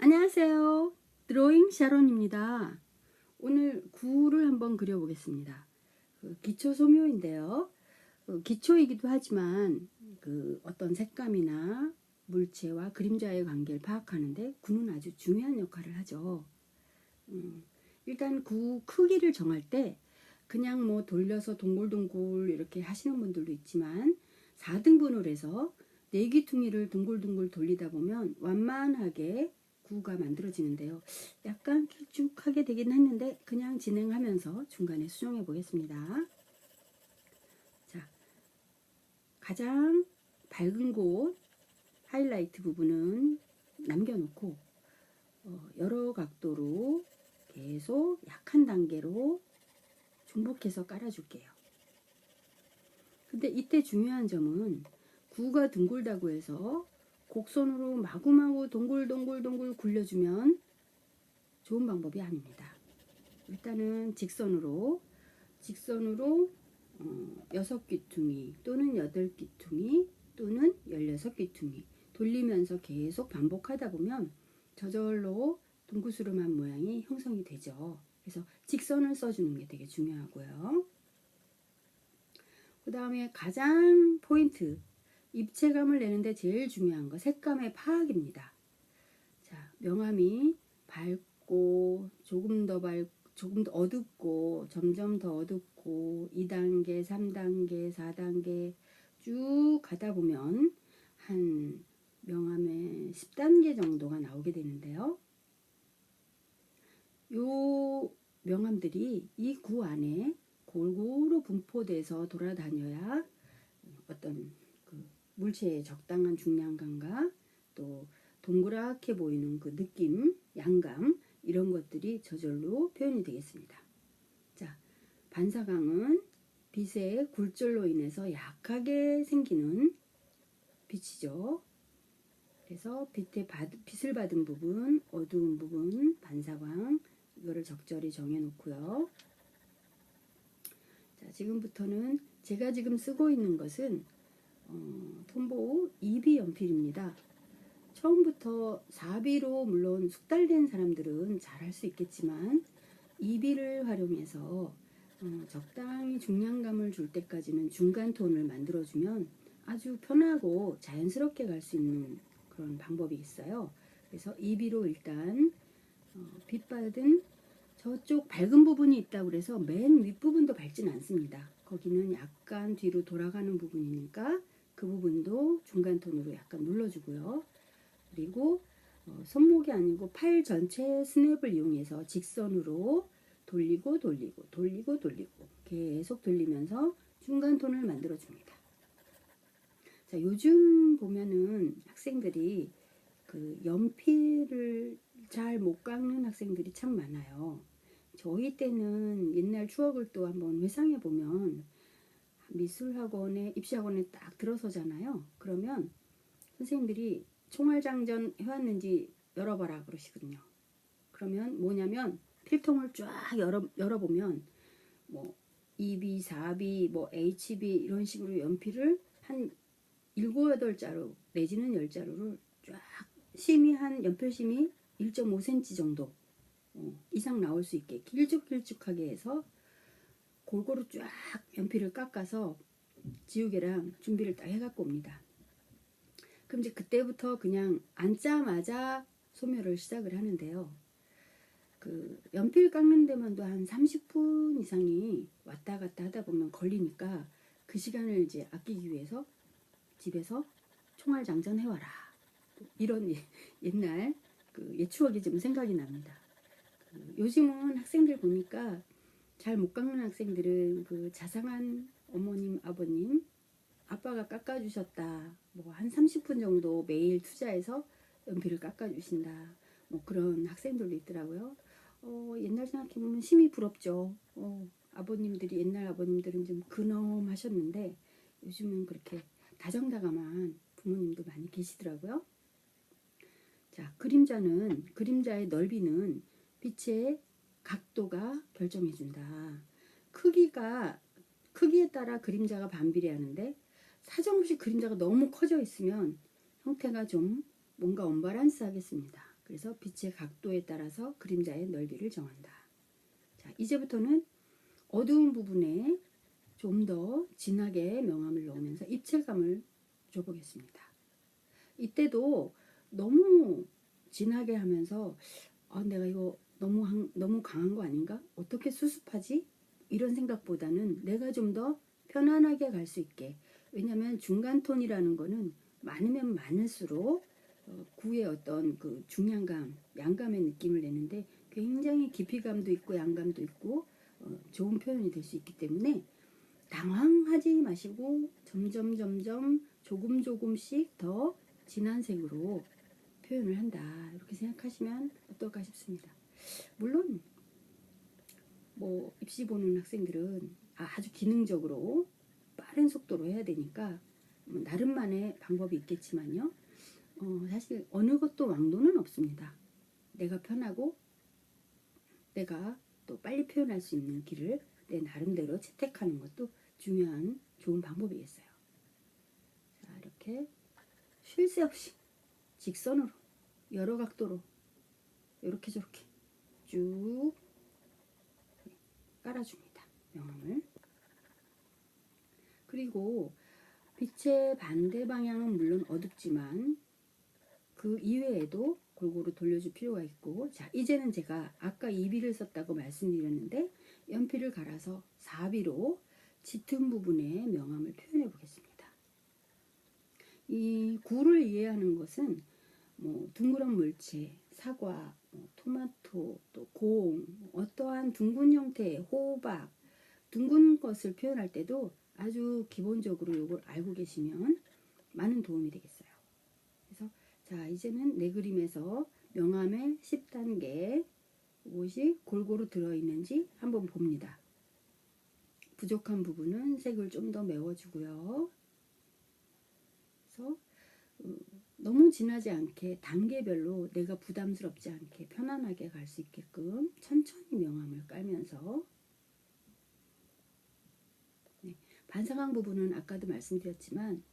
안녕하세요. 드로잉 샤론입니다. 오늘 구를 한번 그려보겠습니다. 기초 소묘인데요. 기초이기도 하지만 어떤 색감이나 물체와 그림자의 관계를 파악하는데 구는 아주 중요한 역할을 하죠. 일단 구 크기를 정할 때 그냥 뭐 돌려서 동글동글 이렇게 하시는 분들도 있지만 4등분을 해서 네귀퉁이를 둥글둥글 돌리다 보면 완만하게 구가 만들어지는데요. 약간 길쭉하게 되긴 했는데 그냥 진행하면서 중간에 수정해 보겠습니다. 자, 가장 밝은 곳 하이라이트 부분은 남겨놓고 여러 각도로 계속 약한 단계로 중복해서 깔아줄게요. 근데 이때 중요한 점은 구가 둥글다고 해서 곡선으로 마구마구 동글동글 굴려주면 좋은 방법이 아닙니다. 일단은 직선으로 6귀퉁이 또는 8귀퉁이 또는 16귀퉁이 돌리면서 계속 반복하다 보면 저절로 둥그스름한 모양이 형성이 되죠. 그래서 직선을 써주는 게 되게 중요하고요. 그 다음에 가장 포인트, 입체감을 내는데 제일 중요한 거 색감의 파악입니다. 자, 명암이 밝고 조금 더 어둡고 점점 더 어둡고 2단계, 3단계, 4단계 쭉 가다 보면 한 명암의 10단계 정도가 나오게 되는데요. 요 명암들이 이 구 안에 골고루 분포돼서 돌아다녀야 어떤 물체의 적당한 중량감과 또 동그랗게 보이는 그 느낌, 양감 이런 것들이 저절로 표현이 되겠습니다. 자, 반사광은 빛의 굴절로 인해서 약하게 생기는 빛이죠. 그래서 빛을 받은 부분, 어두운 부분, 반사광 이거를 적절히 정해 놓고요. 자, 지금부터는 제가 지금 쓰고 있는 것은 톰보우 2B 연필입니다. 처음부터 4B로 물론 숙달된 사람들은 잘 할 수 있겠지만 2B를 활용해서 적당히 중량감을 줄 때까지는 중간 톤을 만들어주면 아주 편하고 자연스럽게 갈 수 있는 그런 방법이 있어요. 그래서 2B로 일단 빛 받은 저쪽 밝은 부분이 있다고 그래서 맨 윗부분도 밝진 않습니다. 거기는 약간 뒤로 돌아가는 부분이니까 그 부분도 중간 톤으로 약간 눌러주고요. 그리고 손목이 아니고 팔 전체 스냅을 이용해서 직선으로 돌리고 계속 돌리면서 중간 톤을 만들어 줍니다. 자, 요즘 보면은 학생들이 연필을 잘 못 깎는 학생들이 참 많아요. 저희 때는 옛날 추억을 또 한번 회상해 보면 미술학원에 입시학원에 딱 들어서잖아요. 그러면 선생님들이 총알장전 해왔는지 열어봐라 그러시거든요. 그러면 뭐냐면 필통을 쫙 열어보면 뭐 2B, 4B, 뭐 HB 이런 식으로 연필을 한 7, 8자루 내지는 10자루를 쫙 한 연필심이 1.5cm 정도 이상 나올 수 있게 길쭉하게 해서 골고루 쫙 연필을 깎아서 지우개랑 준비를 딱 해갖고 옵니다. 그럼 이제 그때부터 그냥 앉자마자 소묘를 시작을 하는데요. 연필 깎는 데만도 한 30분 이상이 왔다 갔다 하다 보면 걸리니까 그 시간을 이제 아끼기 위해서 집에서 총알장전 해와라. 이런 옛날 옛 추억이 좀 생각이 납니다. 요즘은 학생들 보니까 잘 못 깎는 학생들은 자상한 어머님, 아버님, 아빠가 깎아주셨다. 뭐 한 30분 정도 매일 투자해서 연필을 깎아주신다. 뭐 그런 학생들도 있더라고요. 옛날 생각해보면 심히 부럽죠. 옛날 아버님들은 좀 근엄하셨는데 요즘은 그렇게 다정다감한 부모님도 많이 계시더라고요. 자, 그림자의 넓이는 빛의 각도가 결정해준다. 크기에 따라 그림자가 반비례하는데 사정없이 그림자가 너무 커져 있으면 형태가 좀 뭔가 언밸런스 하겠습니다. 그래서 빛의 각도에 따라서 그림자의 넓이를 정한다. 자, 이제부터는 어두운 부분에 좀 더 진하게 명암을 넣으면서 입체감을 줘보겠습니다. 이때도 너무 진하게 하면서 내가 이거 너무 강한 거 아닌가? 어떻게 수습하지? 이런 생각보다는 내가 좀 더 편안하게 갈 수 있게. 왜냐하면 중간 톤이라는 거는 많으면 많을수록 구의 어떤 그 중량감, 양감의 느낌을 내는데 굉장히 깊이감도 있고 양감도 있고 좋은 표현이 될 수 있기 때문에 당황하지 마시고 점점 조금씩 더 진한 색으로 표현을 한다. 이렇게 생각하시면 어떨까 싶습니다. 물론 뭐 입시 보는 학생들은 아주 기능적으로 빠른 속도로 해야 되니까 나름만의 방법이 있겠지만요. 사실 어느 것도 왕도는 없습니다. 내가 편하고 내가 또 빨리 표현할 수 있는 길을 내 나름대로 채택하는 것도 중요한 좋은 방법이겠어요. 자, 이렇게 쉴 새 없이 직선으로 여러 각도로 이렇게 저렇게 쭉 깔아줍니다. 명암을. 그리고 빛의 반대 방향은 물론 어둡지만 그 이외에도 골고루 돌려줄 필요가 있고, 자, 이제는 제가 아까 2비를 썼다고 말씀드렸는데 연필을 갈아서 4비로 짙은 부분에 명암을 표현해 보겠습니다. 이 구를 이해하는 것은 뭐 둥그런 물체, 사과, 토마토, 또 공, 어떠한 둥근 형태의 호박, 둥근 것을 표현할 때도 아주 기본적으로 이걸 알고 계시면 많은 도움이 되겠어요. 그래서 자, 이제는 내 그림에서 명암의 10단계 무엇이 골고루 들어있는지 한번 봅니다. 부족한 부분은 색을 좀 더 메워주고요. 그래서 너무 진하지 않게 단계별로 내가 부담스럽지 않게 편안하게 갈 수 있게끔 천천히 명암을 깔면서 반사광 부분은 아까도 말씀드렸지만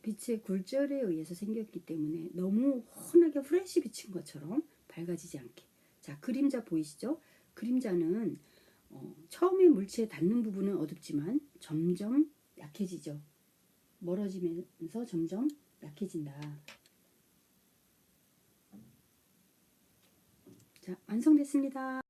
빛의 굴절에 의해서 생겼기 때문에 너무 환하게 후레쉬 비친 것처럼 밝아지지 않게. 자, 그림자 보이시죠? 그림자는 처음에 물체에 닿는 부분은 어둡지만 점점 약해지죠. 멀어지면서 점점 약해진다. 자, 완성됐습니다.